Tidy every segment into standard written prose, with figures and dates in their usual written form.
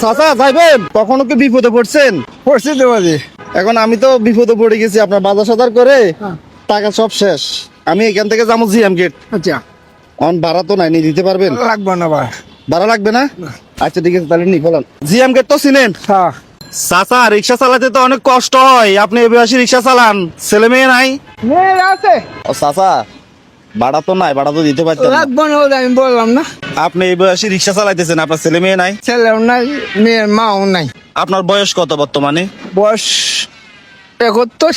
চাচা যাইবেন? কখনো কি বিপদে পড়ছেন? পড়ছি তো বাজে। এখন আমি তো বিপদে পড়ে গেছি, আপনার বাজার সাজার করে টাকা সব শেষ। আমি এখান থেকে যাবো জিএম গেট। আচ্ছা অন ভাড়া তো নাই, নিয়ে দিতে পারবেন? লাগবে না ভাই। ভাড়া লাগবে না? আচ্ছা ঠিক আছে, তাহলে নি বলেন। জিএম গেট তো চিনেন? হ্যাঁ চাচা রিক্সা চালাতে তো অনেক কষ্ট হয়, আপনি এ বয়সে রিক্সা চালান, ছেলে মেয়ে নাই? মেয়ে আছে, ও চাচা ভাড়া তো নাই, ভাড়া তো দিতে পারতেন না। লাগবে না বলে আমি বললাম না। আপনি এই বয়সে রিক্সা চালাইতেছেন, আপনার ছেলে মেয়ে নাই? ছেলেও নাই, মেয়ের মাও নাই। আপনার বয়স কত বর্তমানে? বয়স 71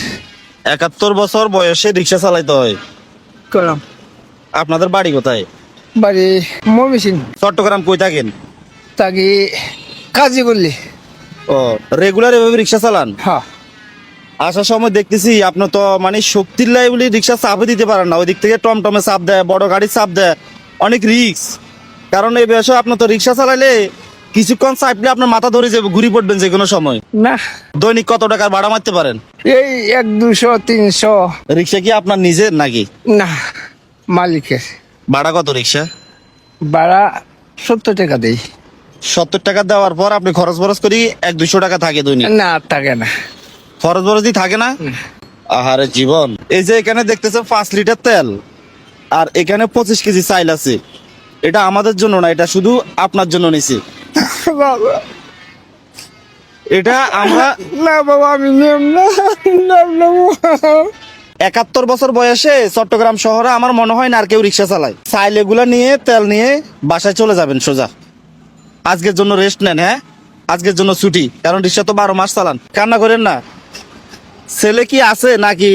71 বছর বয়সে রিক্সা চালাইতে হয়। করলাম। আপনাদের বাড়ি কোথায়? বাড়ি মমিসিং। চট্টগ্রাম কই থাকেন? তাকে কাজী করলি। ও রেগুলার এভাবে রিক্সা চালান? হ্যাঁ আসার সময় দেখতেছি আপনি তো মানে শক্তির লাই বলে রিক্সা চাপে দিতে পারেন না, ওই দিক থেকে টমটমে চাপ দেয়, বড় গাড়ির চাপ দেয়, অনেক রিক্স। কারণ এই বয়সে আপনি তো রিক্সা চালাইলে কিছুক্ষণ চাপলে আপনার মাথা ধরে যাবে, ঘুরি পড়বেন যে কোনো সময়। না, দৈনিক কত টাকার ভাড়া মারতে পারেন? এই 100, 200, 300। রিক্সা কি আপনার নিজের নাকি? না, মালিকের। ভাড়া কত রিক্সা? ভাড়া 70 টাকা দেই। 70 টাকা দেওয়ার পর আপনি খরচ বরচ করি 100-200 টাকা থাকে দৈনিক? না থাকে না। খরচ বরচ দিয়ে থাকে না? আহারে জীবন। এই যে এখানে দেখতেছেন 5 লিটার তেল আর এখানে 25 কেজি চাইল আছে, এটা আমাদের জন্য না, এটা শুধু আপনার জন্য নিছি। বাবা এটা আমরা না, বাবা আমি নেব না, নেব না। 71 বছর বয়সে চট্টগ্রাম শহরে আমার মনে হয় না আর কেউ রিক্সা চালায়। চাইল এগুলা নিয়ে তেল নিয়ে বাসায় চলে যাবেন সোজা। আজকের জন্য রেস্ট নেন, হ্যাঁ আজকের জন্য ছুটি, কারণ রিক্সা তো 12 মাস চালান। কান্না করেন না। ছেলে কি আছে নাকি?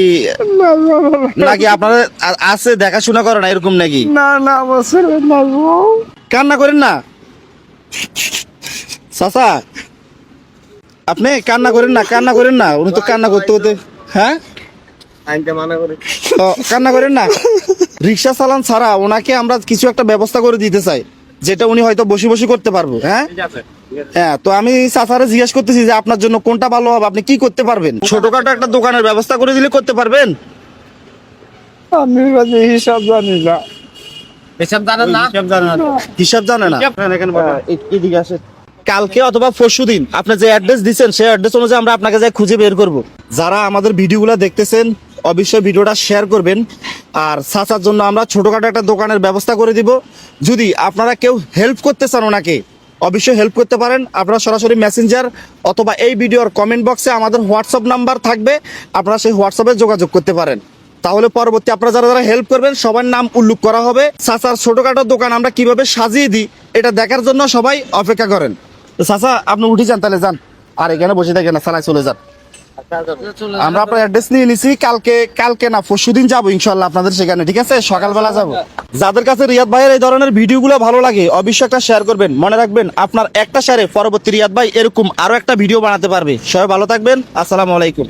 না, বাবা, নাকি আপনারা আছে দেখাশোনা করে না এরকম নাকি? না, না, আমার ছেলে না গো। কান্না করেন না চাচা, আপনি কান্না করেন না, কান্না করেন না, উনি তো কান্না করতে করতে, হ্যাঁ তো কান্না করেন না। রিক্সা চালান ছাড়া ওনাকে আমরা কিছু একটা ব্যবস্থা করে দিতে চাই, যেটা উনি হয়তো বসে বসে করতে পারবো। হ্যাঁ হ্যাঁ, তো আমি চাচারে জিজ্ঞেস করতেছি যে আপনার জন্য কোনটা ভালো হবে, আপনি কি করতে পারবেন? ছোটখাটো একটা দোকানের ব্যবস্থা করে দিলে করতে পারবেন? আমি বাজে হিসাব জানি না। হিসাব জানে না? এদিকে আসেন। কালকে অথবা পরশুদিন আপনি যে অ্যাড্রেস দিচ্ছেন সেই অ্যাড্রেস অনুযায়ী আমরা আপনাকে যাই খুঁজে বের করব। যারা আমাদের ভিডিওগুলো দেখতেছেন অবশ্যই ভিডিওটা শেয়ার করবেন। আর চাচার জন্য আমরা ছোটখাটো একটা দোকানের ব্যবস্থা করে দিব। যদি আপনারা কেউ হেল্প করতে চান ওনাকে, অবশ্যই হেল্প করতে পারেন। আপনারা সরাসরি মেসেঞ্জার অথবা এই ভিডিওর কমেন্ট বক্সে আমাদের হোয়াটসঅ্যাপ নাম্বার থাকবে, আপনারা সেই হোয়াটসঅ্যাপে যোগাযোগ করতে পারেন। তাহলে পরবর্তী আপনারা যারা যারা হেল্প করবেন সবার নাম উল্লেখ করা হবে। চাচার ছোটখাটো দোকান আমরা কিভাবে সাজিয়ে দিই এটা দেখার জন্য সবাই অপেক্ষা করেন। তো চাচা আপনি উঠে যান, তাহলে যান, আর এখানে বসে থাকেন না, চালায় চলে যান। আমরা আপনার অ্যাড্রেস নিয়ে নিছি, কালকে না পরশুদিন যাবো ইনশাল্লাহ আপনাদের সেখানে, ঠিক আছে? সকালবেলা যাবো। যাদের কাছে রিয়াদ ভাইয়ের এই ধরনের ভিডিওগুলো ভালো লাগে অবশ্যই একটা শেয়ার করবেন। মনে রাখবেন আপনার একটা শেয়ারে পরবর্তী রিয়াদ ভাই এরকম আরো একটা ভিডিও বানাতে পারবে। সবাই ভালো থাকবেন, আসসালামু আলাইকুম।